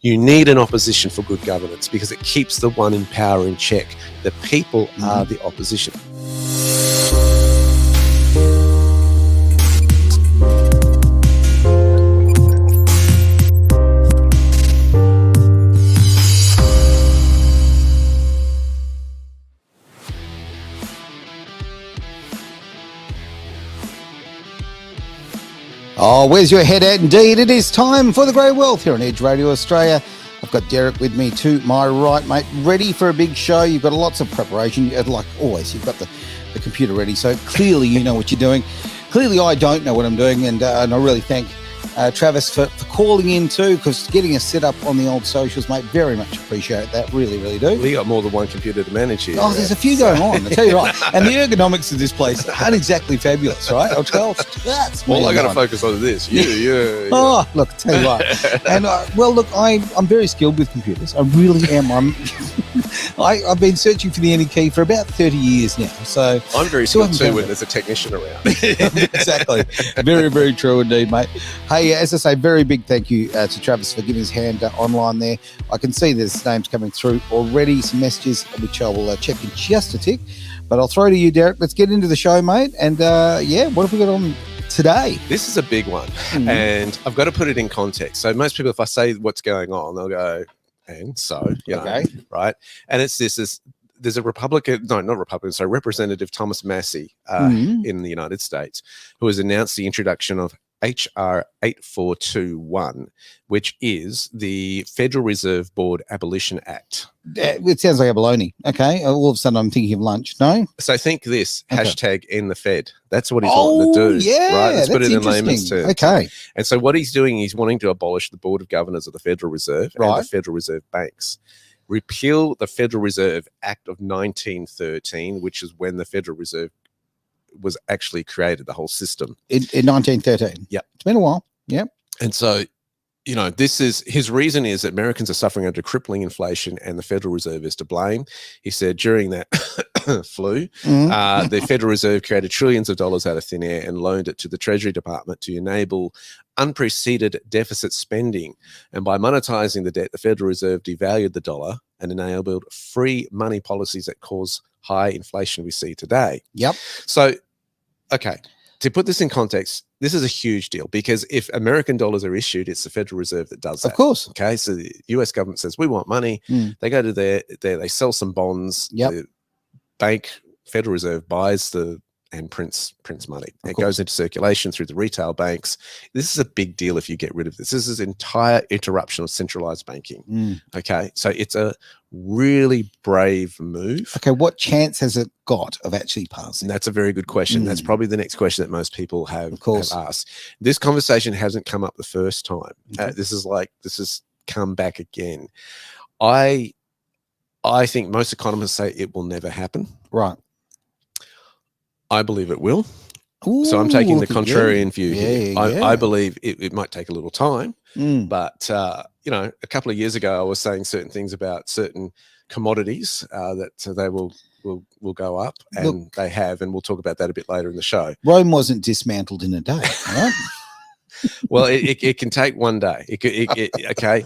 You need an opposition for good governance because it keeps the one in power in check. The people are the opposition. Oh, where's your head at? Indeed, it is time for the Grey Wealth here on Edge Radio Australia. I've got Derek with me to my right, mate. Ready for a big show. You've got lots of preparation. Like always, you've got the computer ready. So clearly you know what you're doing. Clearly I don't know what I'm doing. And I really thank Travis for calling in too, because getting us set up on the old socials, mate, very much appreciate that. Really, really do. We got more than one computer to manage here. Oh, there's a few going on, I tell you right. And the ergonomics of this place aren't exactly fabulous, right? I'll tell. That's well, I got to focus on this. You. Oh, look, I tell you right. And well, look, I'm very skilled with computers. I really am. I've been searching for the any key for about 30 years now. So I'm very skilled too when there's a technician around. Exactly. Very, very true indeed, mate. Hey, as I say, very big thank you to Travis for giving his hand online there. I can see there's names coming through already, some messages, which I will check in just a tick. But I'll throw to you, Derek. Let's get into the show, mate. And what have we got on today? This is a big one. And I've got to put it in context. So most people, if I say what's going on, they'll go, and so, you know, right? And it's this there's a Representative Thomas Massie in the United States who has announced the introduction of HR 8421, which is the Federal Reserve Board Abolition Act. It sounds like a baloney. Okay. All of a sudden I'm thinking of lunch. No? So think this, hashtag end the Fed. That's what he's wanting to do. Yeah, right? Let's put it in layman's terms. Okay. And so what he's doing, he's wanting to abolish the Board of Governors of the Federal Reserve and the Federal Reserve banks. Repeal the Federal Reserve Act of 1913, which is when the Federal Reserve was actually created, the whole system. In 1913? Yeah. It's been a while. Yeah. And so, you know, this is his reason is that Americans are suffering under crippling inflation and the Federal Reserve is to blame. He said during that flu, the Federal Reserve created trillions of dollars out of thin air and loaned it to the Treasury Department to enable unprecedented deficit spending. And by monetizing the debt, the Federal Reserve devalued the dollar and enabled free money policies that cause high inflation we see today. Yep. So, okay, to put this in context, this is a huge deal because if American dollars are issued, it's the Federal Reserve that does that. Of course. Okay, so the US government says, we want money. They go to they sell some bonds. The bank, Federal Reserve buys and prints money. It goes into circulation through the retail banks. This is a big deal if you get rid of this. This is an entire interruption of centralized banking. Okay, so it's a really brave move. Okay, what chance has it got of actually passing? And that's a very good question. That's probably the next question that most people have asked. This conversation hasn't come up the first time. This has come back again. I think most economists say it will never happen. Right. I believe it will. So I'm taking the contrarian view here. I believe it might take a little time, but you know, a couple of years ago, I was saying certain things about certain commodities that they will go up, and they have, and we'll talk about that a bit later in the show. Rome wasn't dismantled in a day, right? Well, it can take one day. Okay.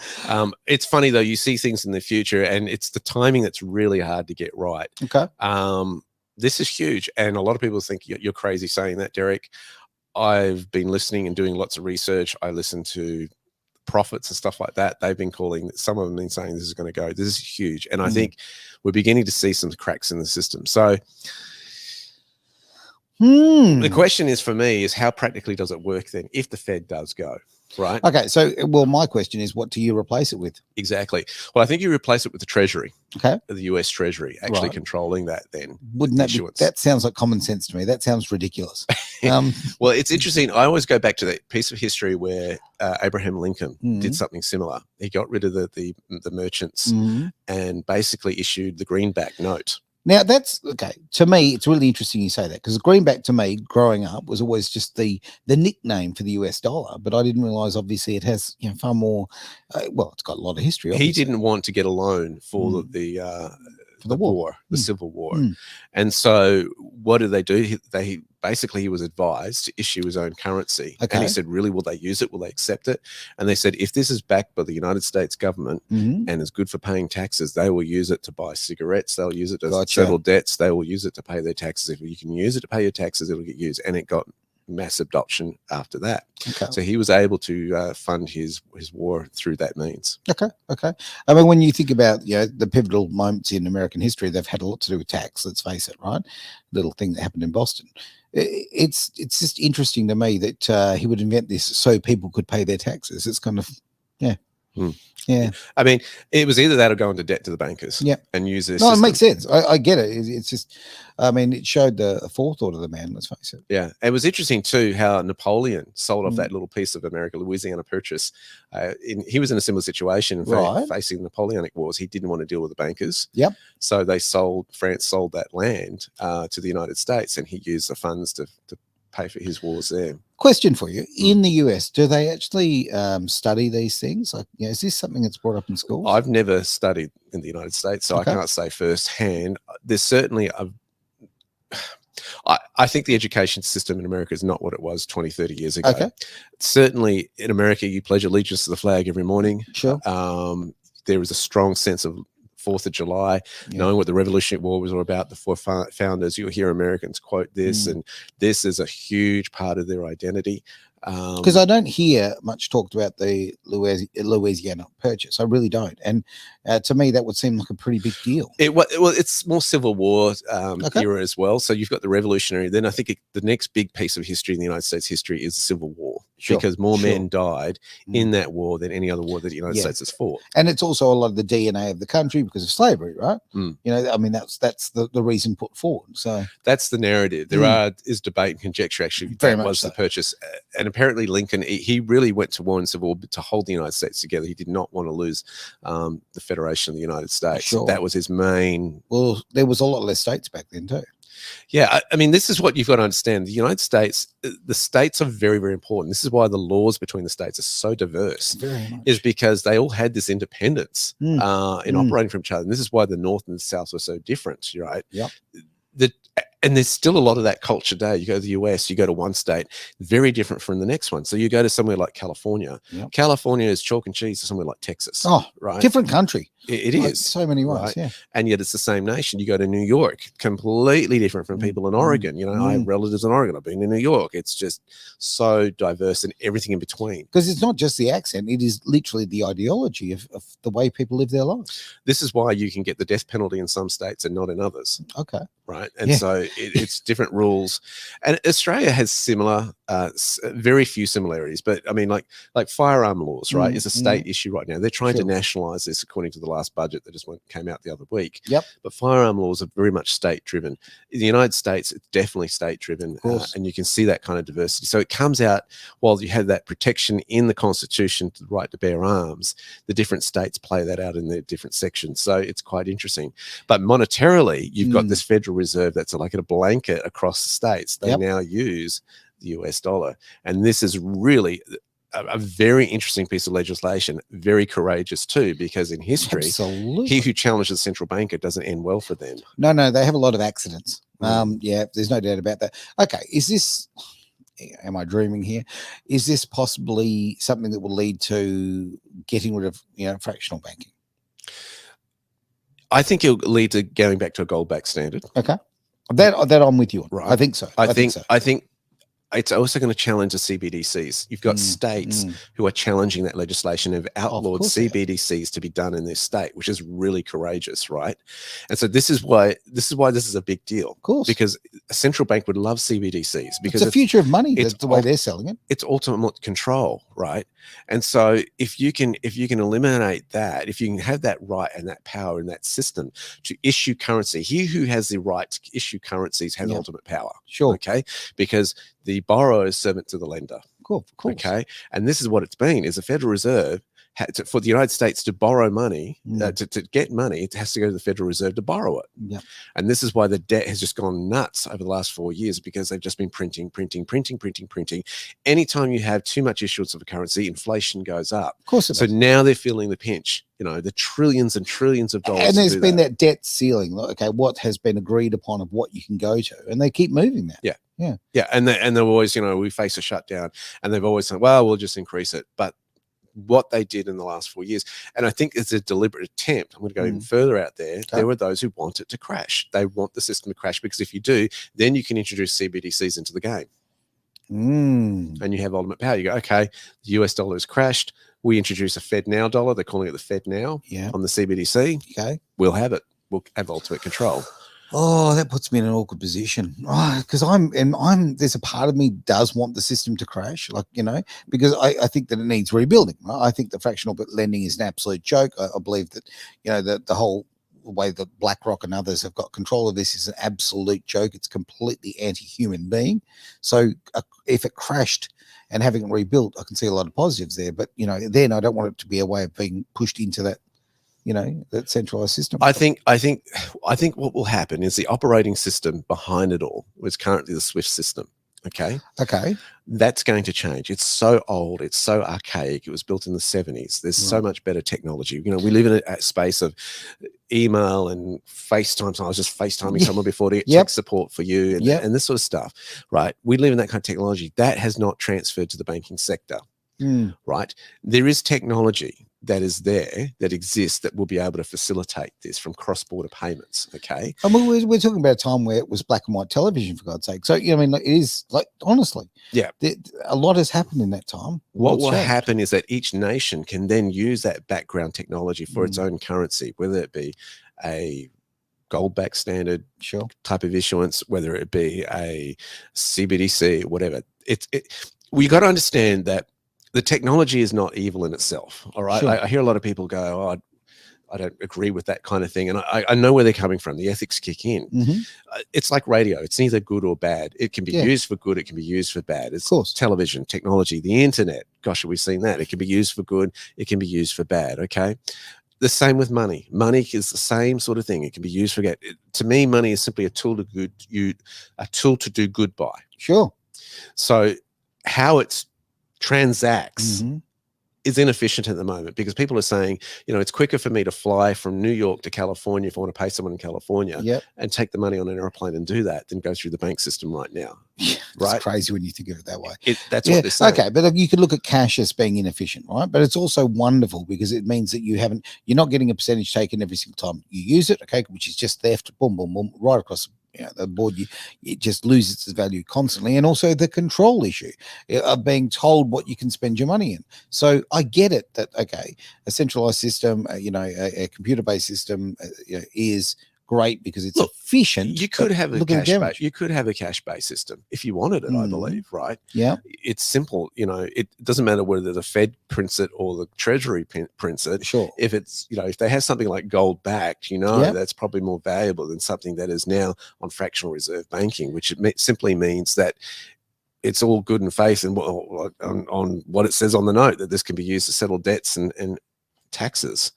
It's funny though. You see things in the future, and it's the timing that's really hard to get right. Okay. This is huge, and a lot of people think you're crazy saying that, Derek. I've been listening and doing lots of research. I listen to prophets and stuff like that. They've been calling, some of them have been saying this is going to go. This is huge, and I think we're beginning to see some cracks in the system. So the question is for me is how practically does it work then if the Fed does go? Right. Okay. So, well, my question is, what do you replace it with? Exactly. Well, I think you replace it with the Treasury. Okay. The US Treasury actually controlling that then. Wouldn't that that sounds like common sense to me. That sounds ridiculous. Well, it's interesting. I always go back to that piece of history where Abraham Lincoln did something similar. He got rid of the merchants and basically issued the greenback note. Now, that's okay. To me, it's really interesting you say that because the greenback to me growing up was always just the nickname for the US dollar. But I didn't realize, obviously, it has far more. Well, it's got a lot of history. Obviously. He didn't want to get a loan for the war. The Civil War. Mm. And so what did they do? They basically, he was advised to issue his own currency. Okay. And he said, really, will they use it? Will they accept it? And they said, if this is backed by the United States government and is good for paying taxes, they will use it to buy cigarettes. They'll use it to settle debts. They will use it to pay their taxes. If you can use it to pay your taxes, it'll get used. And it got mass adoption after that. Okay. So he was able to fund his war through that means. Okay. I mean, when you think about the pivotal moments in American history, they've had a lot to do with tax. Let's face it, right? Little thing that happened in Boston. It's just interesting to me that he would invent this so people could pay their taxes. It's kind of yeah. I mean, it was either that or go into debt to the bankers. Yeah. And use this. No, it makes sense. I get it. It's just, I mean, it showed the forethought of the man. Let's face it. Yeah, it was interesting too how Napoleon sold off that little piece of America, Louisiana Purchase. He was in a similar situation, facing the Napoleonic Wars. He didn't want to deal with the bankers. Yep. So France sold that land to the United States, and he used the funds to pay for his wars there. Question for you: in the US, do they actually study these things? Like, is this something that's brought up in schools? I've never studied in the United States, so I can't say firsthand. There's certainly I think the education system in America is not what it was 20, 30 years ago. Okay. Certainly in America, you pledge allegiance to the flag every morning. Sure. There is a strong sense of 4th of July, knowing what the Revolutionary War was all about, the four founders. You'll hear Americans quote this, and this is a huge part of their identity. Because I don't hear much talked about the Louisiana Purchase. I really don't. And to me, that would seem like a pretty big deal. Well, it's more Civil War era as well. So you've got the Revolutionary. Then I think the next big piece of history in the United States history is the Civil War. Sure. Because more men died in that war than any other war that the United States has fought. And it's also a lot of the DNA of the country because of slavery, right? I mean, that's the reason put forward. So that's the narrative. There is debate and conjecture, actually. Very that much was so. The purchase. And apparently Lincoln, he really went to war in Civil War to hold the United States together. He did not want to lose the Federation of the United States. Sure. That was his main. Well, there was a lot less states back then too. Yeah, I mean, this is what you've got to understand. The United States, the states are very, very important. This is why the laws between the states are so diverse. Very much. Is because they all had this independence in operating from each other. And this is why the North and the South were so different, right? Yep. And there's still a lot of that culture today. You go to the US, you go to one state, very different from the next one. So you go to somewhere like California. Yep. California is chalk and cheese to somewhere like Texas. Oh, right. Different country. It is. So many ways, right? yeah. And yet it's the same nation. You go to New York, completely different from people in Oregon. I have relatives in Oregon. I've been in New York. It's just so diverse and everything in between. Because it's not just the accent. It is literally the ideology of the way people live their lives. This is why you can get the death penalty in some states and not in others. Okay. Right. And so it's different rules. And Australia has similar, very few similarities. But I mean, like firearm laws, right, is a state issue right now. They're trying to nationalize this according to the last budget that just came out the other week. Yep. But firearm laws are very much state driven. In the United States, it's definitely state driven. And you can see that kind of diversity. So it comes out while you have that protection in the Constitution to the right to bear arms, the different states play that out in their different sections. So it's quite interesting. But monetarily, you've got this Federal Reserve that's like a blanket across the states. They now use the US dollar. And this is really a very interesting piece of legislation, very courageous too, because in history, he who challenges the central banker doesn't end well for them. No, they have a lot of accidents. Yeah, there's no doubt about that. Okay, is this, am I dreaming here? Is this possibly something that will lead to getting rid of, fractional banking? I think it'll lead to going back to a gold-backed standard. Okay, that I'm with you on. Right, I think so. I think it's also going to challenge the CBDCs. You've got states who are challenging that legislation and have outlawed CBDCs to be done in their state, which is really courageous, right? And so this is why this is a big deal. Of course. Because a central bank would love CBDCs because it's the future of money. That's the way they're selling it. It's ultimate control, right? And so if you can eliminate that, if you can have that right and that power in that system to issue currency, he who has the right to issue currencies has ultimate power. Sure. Okay. Because the borrower is servant to the lender. Cool. Okay. And this is what it's been, is the Federal Reserve for the United States to borrow money, to get money, it has to go to the Federal Reserve to borrow it. Yeah. And this is why the debt has just gone nuts over the last 4 years, because they've just been printing. Anytime you have too much issuance of a currency, inflation goes up. Of course it So does. now they're feeling the pinch, the trillions and trillions of dollars. And there's been that debt ceiling. Like, okay, what has been agreed upon of what you can go to, and they keep moving that. Yeah, and they're always, we face a shutdown, and they've always said, well, we'll just increase it. But what they did in the last 4 years, and I think it's a deliberate attempt. I'm going to go even further out there. Okay. There were those who want it to crash. They want the system to crash, because if you do, then you can introduce CBDCs into the game. And you have ultimate power. You go, okay, the US dollar has crashed. We introduce a Fed Now dollar. They're calling it the Fed Now on the CBDC. Okay. We'll have it. We'll have ultimate control. Oh, that puts me in an awkward position. Because there's a part of me does want the system to crash, because I think that it needs rebuilding. Right? I think the fractional lending is an absolute joke. I believe that, the whole way that BlackRock and others have got control of this is an absolute joke. It's completely anti-human being. So if it crashed and having it rebuilt, I can see a lot of positives there. But, then I don't want it to be a way of being pushed into that, that centralized system. I think what will happen is the operating system behind it all is currently the SWIFT system. Okay. That's going to change. It's so old. It's so archaic. It was built in the 70s. There's so much better technology. We live in a space of email and FaceTime. So I was just FaceTiming someone before to get tech support for you and this sort of stuff, right? We live in that kind of technology. That has not transferred to the banking sector, right? There is technology that is there, that exists, that will be able to facilitate this from cross-border payments. Okay. I mean, we're talking about a time where it was black and white television, for God's sake. So, it is honestly, a lot has happened in that time. What will happen is that each nation can then use that background technology for its own currency, whether it be a gold-backed standard type of issuance, whether it be a CBDC, whatever. We got to understand that the technology is not evil in itself. All right. I hear a lot of people go, oh, I don't agree with that kind of thing. And I know where they're coming from. The ethics kick in. It's like radio. It's neither good or bad. It can be used for good. It can be used for bad. It's television, technology, the internet. Gosh, have we seen that? It can be used for good. It can be used for bad. Okay. The same with money. Money is the same sort of thing. It can be used for good. To me, money is simply a tool to do good by. So how it's transacts is inefficient at the moment, because people are saying, it's quicker for me to fly from New York to California if I want to pay someone in California and take the money on an airplane and do that than go through the bank system right now. Right? It's crazy when you think of it that way. That's what they're saying. Okay, but you could look at cash as being inefficient, right? But it's also wonderful, because it means that you're not getting a percentage taken every single time you use it, okay, which is just theft, boom, boom, boom, right across the board. It just loses its value constantly. And also the control issue of being told what you can spend your money in. So I get it that, okay, a centralized system, a computer-based system is great because it's efficient. You could have a cash-based system if you wanted it, I believe, right? Yeah. It's simple. It doesn't matter whether the Fed prints it or the Treasury prints it. If it's, if they have something like gold backed, that's probably more valuable than something that is now on fractional reserve banking, which simply means that it's all good in face and on what it says on the note, that this can be used to settle debts and taxes.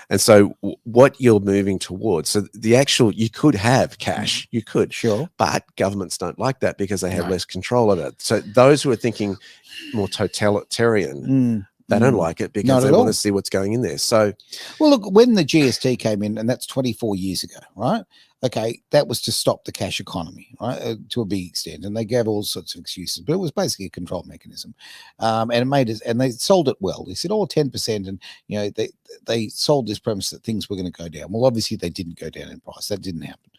And so what you're moving towards, so you could have cash, but governments don't like that because they have less control of it. So those who are thinking more totalitarian, they don't like it because they want to see what's going in there. So, well, look, when the GST came in, and that's 24 years ago, right? Okay, that was to stop the cash economy, right, to a big extent, and they gave all sorts of excuses, but it was basically a control mechanism, and it made it, and they sold it well. They said, 10%, and they sold this premise that things were going to go down. Well, obviously they didn't go down in price. That didn't happen.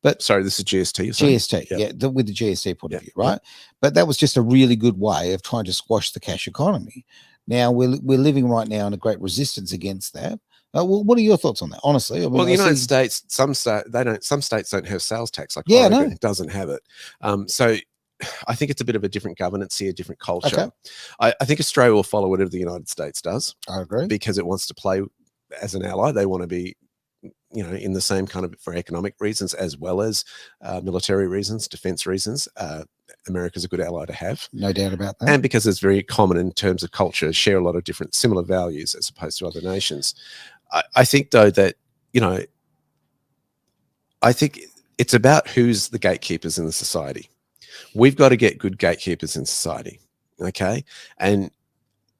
But sorry, this is GST. GST, with the GST point of view, right? But that was just a really good way of trying to squash the cash economy. Now we're living right now in a great resistance against that. Well, what are your thoughts on that? Honestly, the United States, some states don't have sales tax. Like Oregon doesn't have it. So I think it's a bit of a different governance here, different culture. I think Australia will follow whatever the United States does. I agree, because it wants to play as an ally. They want to be in the same kind of for economic reasons as well as military reasons, defense reasons. America's a good ally to have. No doubt about that. And because it's very common in terms of culture, share a lot of different similar values as opposed to other nations. I think, though, that, I think it's about who's the gatekeepers in the society. We've got to get good gatekeepers in society, okay? And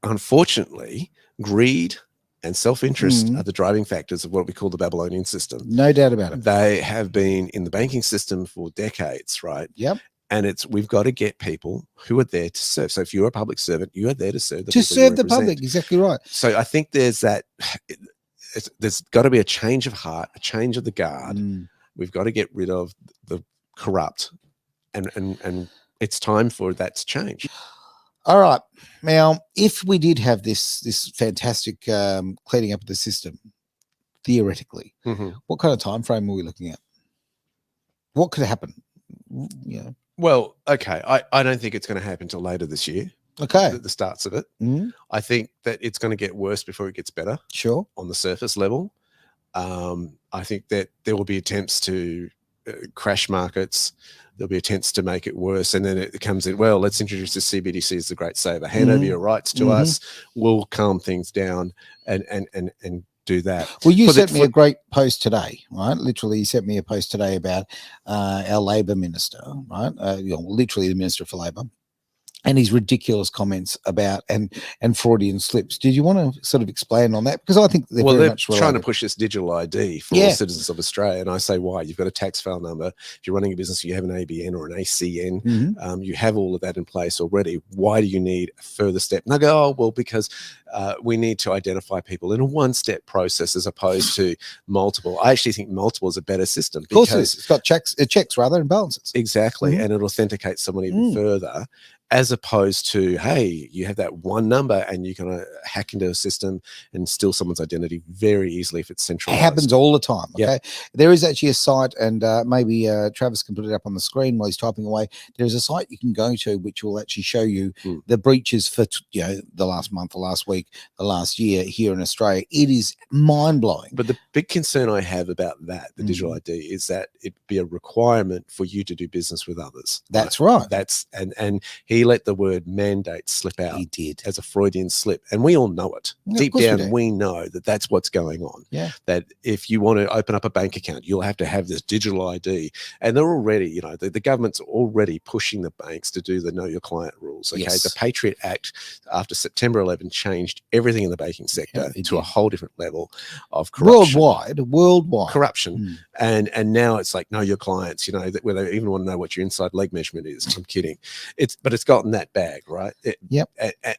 unfortunately, greed and self-interest are the driving factors of what we call the Babylonian system. No doubt about it. They have been in the banking system for decades, right? Yep. And we've got to get people who are there to serve. So if you're a public servant, you are there to serve the To people serve you the represent. public, exactly right. So I think there's that. There's got to be a change of heart, a change of the guard. We've got to get rid of the corrupt, and it's time for that to change. All right. Now, if we did have this fantastic cleaning up of the system, theoretically, what kind of time frame are we looking at? What could happen? Well, okay. I don't think it's going to happen until later this year. Okay. The starts of it. I think that it's going to get worse before it gets better. Sure. On the surface level. I think that there will be attempts to crash markets. There'll be attempts to make it worse. And then it comes in, well, let's introduce the CBDC as the great saver. Hand over your rights to us. We'll calm things down and do that. Well, you sent me a great post today, right? Literally, you sent me a post today about our Labor minister, right? Literally the Minister for Labor. And his ridiculous comments about and Freudian slips. Did you want to sort of explain on that? Because I think they're very much trying to push this digital ID for all citizens of Australia. And I say, why? You've got a tax file number. If you're running a business, you have an ABN or an ACN. You have all of that in place already. Why do you need a further step? And I go, oh, well, because we need to identify people in a one-step process as opposed to multiple. I actually think multiple is a better system. Of course it is. It's got checks rather than balances. Exactly. And it authenticates someone even further. As opposed to, hey, you have that one number and you're going to hack into a system and steal someone's identity very easily if it's centralized. It happens all the time, okay? There is actually a site, and maybe Travis can put it up on the screen while he's typing away. There's a site you can go to which will actually show you the breaches for, the last month, the last week, the last year here in Australia. It is mind-blowing. But the big concern I have about that, the digital ID, is that it be a requirement for you to do business with others. That's right. That's and he let the word mandate slip out. He did. As a Freudian slip. And we all know it. Deep down, we know that that's what's going on. Yeah. That if you want to open up a bank account, you'll have to have this digital ID. And they're already, the government's already pushing the banks to do the know your client rules. Okay. The Patriot Act after September 11 changed everything in the banking sector to a whole different level of corruption. Worldwide. Corruption. And now it's like, know your clients, where they even want to know what your inside leg measurement is. I'm kidding. But it's gotten that bag, right?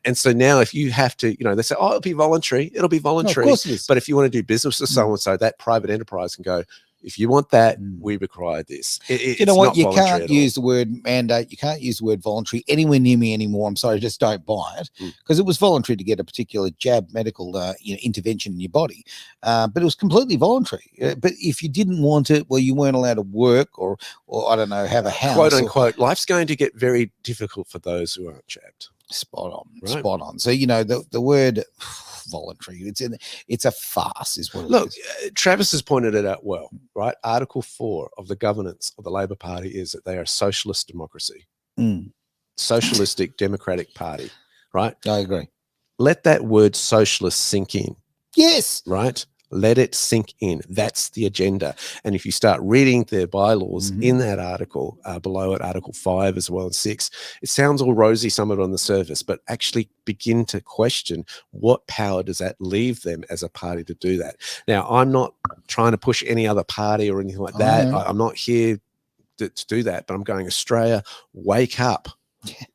And so now if you have to, they say, oh, it'll be voluntary. It'll be voluntary. No, of course it is. But if you want to do business with someone, so that private enterprise can go, if you want that, we require this. You know what? You can't use the word mandate. You can't use the word voluntary anywhere near me anymore. I'm sorry, just don't buy it, because it was voluntary to get a particular jab medical intervention in your body, but it was completely voluntary. But if you didn't want it, well, you weren't allowed to work or I don't know, have a house. Quote unquote, life's going to get very difficult for those who aren't jabbed. Spot on, right? Spot on. So the word voluntary, it's a farce, is what it is. Look, Travis has pointed it out well, right? Article 4 of the governance of the Labor Party is that they are a socialist democracy, socialistic democratic party, right? I agree. Let that word socialist sink in. Yes. Right? Let it sink in. That's the agenda. And if you start reading their bylaws in that article, below it, Article 5 as well as 6, it sounds all rosy, some of it on the surface, but actually begin to question what power does that leave them as a party to do that. Now, I'm not trying to push any other party or anything like that. I'm not here to do that, but I'm going, Australia, wake up.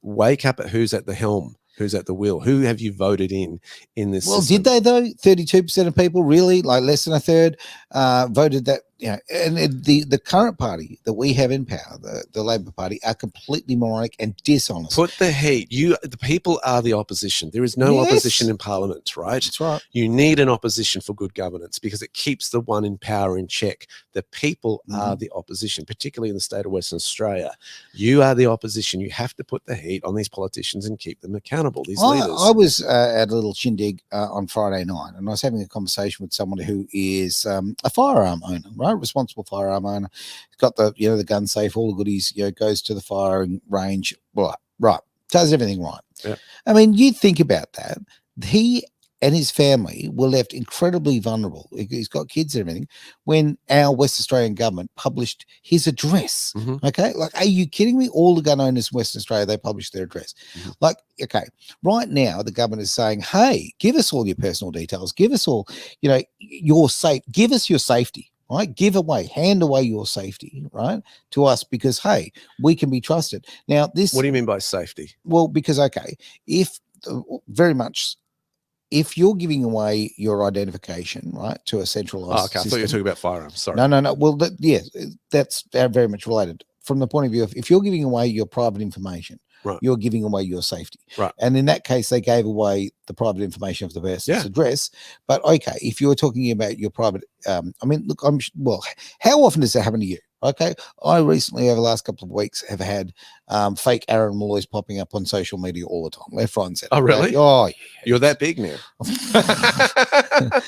Wake up at who's at the helm. Who's at the wheel? Who have you voted in this system? Did they though? 32% of people, really, like less than a third, voted that the current party that we have in power, the Labor Party, are completely moronic and dishonest. Put the heat. The people are the opposition. There is no opposition in Parliament, right? That's right. You need an opposition for good governance because it keeps the one in power in check. The people are the opposition, particularly in the state of Western Australia. You are the opposition. You have to put the heat on these politicians and keep them accountable, these leaders. I was at a little shindig on Friday night, and I was having a conversation with someone who is a firearm owner, right? Responsible firearm owner. He's got the gun safe, all the goodies, goes to the firing range. Right. Does everything right. Yeah. I mean, you think about that. He and his family were left incredibly vulnerable. He's got kids and everything when our West Australian government published his address. Okay. Like, are you kidding me? All the gun owners in Western Australia, they published their address. Like, okay, right now the government is saying, hey, give us all your personal details. Give us all, give us your safety. Right, hand away your safety, right, to us because hey, we can be trusted. Now, this. What do you mean by safety? Well, because if you're giving away your identification, right, to a centralized okay, I thought you were talking about firearms. Sorry. No. Well, that's very much related. From the point of view of if you're giving away your private information, right, you're giving away your safety. Right. And in that case, they gave away the private information of the person's address. But okay, if you're talking about your private, look, how often does that happen to you? Okay, I recently, over the last couple of weeks, have had fake Aaron Malloys popping up on social media all the time, left, right, and center. Oh, really? Oh, yeah. You're that big now.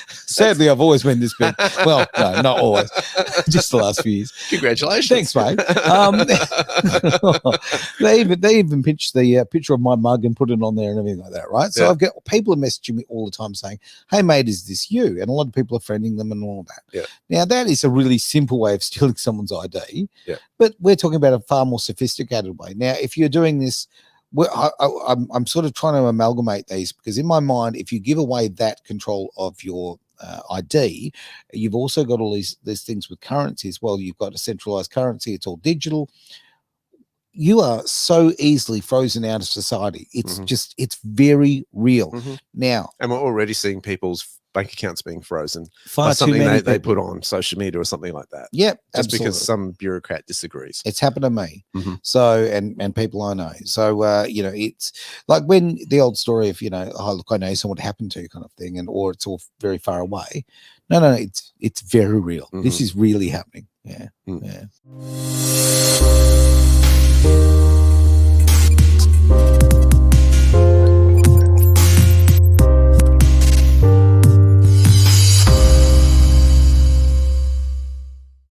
Sadly, I've always been this big. Well, no, not always. Just the last few years. Congratulations. Thanks, mate. They even pitched the picture of my mug and put it on there and everything like that, right? So I've got people are messaging me all the time saying, "Hey, mate, is this you?" And a lot of people are friending them and all that. Yeah. Now, that is a really simple way of stealing someone's ID. Yeah. But we're talking about a far more sophisticated way. Now, if you're doing this, I'm sort of trying to amalgamate these because in my mind, if you give away that control of your ID, you've also got all these things with currency as well. You've got a centralized currency. It's all digital. You are so easily frozen out of society. It's it's very real now. And we're already seeing people's bank accounts being frozen by something they put on social media or something like that. Yep, just because some bureaucrat disagrees. It's happened to me. So and people I know. So it's like when the old story of oh look, I know someone it happened to kind of thing, or it's all very far away. No, it's very real. This is really happening. Yeah.